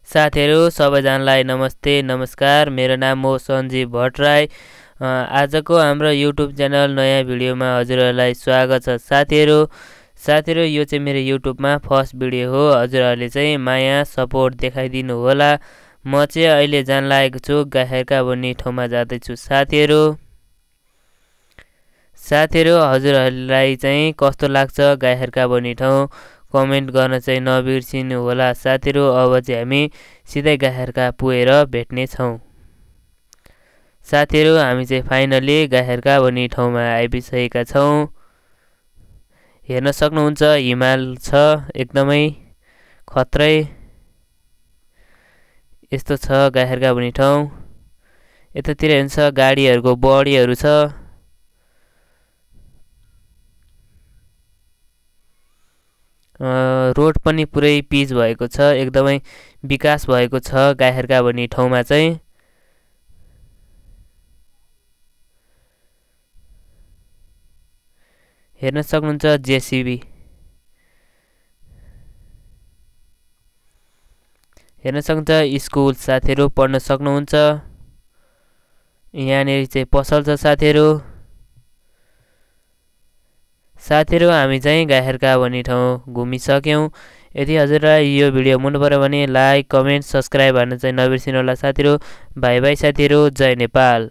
साथीहरु सबैजनालाई नमस्ते नमस्कार। मेरो नाम हो सञ्जीव भट्टराई। आजको हाम्रो युट्युब च्यानल नयाँ भिडियोमा हजुरहरुलाई स्वागत छ। साथीहरु यो चाहिँ मेरो युट्युबमा फर्स्ट भिडियो हो। हजुरहरुले चाहिँ माया सपोर्ट देखाइदिनु होला। म चाहिँ अहिले जान लागेको छु गाहेरका भन्ने ठाउँमा जाँदै छु। साथीहरु हजुरहरुलाई चाहिँ कस्तो लाग्छ गाहेरका भन्ने ठाउँ कमेन्ट गर्न चाहिँ नबिर्सिनु होला। साथीहरु अब चाहिँ हामी सिधै गाहेरका पुगेर भेट्ने छौं। साथीहरु हामी चाहिँ फाइनली गाहेरका भन्ने ठाउँमा आइपुगेका छौं। हेर्न सक्नुहुन्छ हिमाल छ एकदमै खत्रै। यस्तो छ गाहेरका भन्ने ठाउँ। यतातिर हेर्नुहुन्छ गाडीहरुको बडीहरु छ। रोड पनि पुरै पिच भएको छ, एकदमै विकास भएको छ गाहेरका भन्ने ठाउँमा चाहिँ। हेर्न सक्नुहुन्छ जेसीबी। हेर्न सक्नुहुन्छ स्कुल साथीहरु पढ्न सक्नुहुन्छ। यहाँनेरि चाहिँ पसल छ साथीहरु। हामी चाहिँ गाहेरका भन्ने ठाउँ घुमिसक्यौं। यदि हजुरलाई यो भिडियो मन पर्यो भने लाइक कमेन्ट सब्स्क्राइब गर्न चाहिँ नबिर्सिनु होला साथीहरु। बाइ बाइ साथीहरु, जय नेपाल।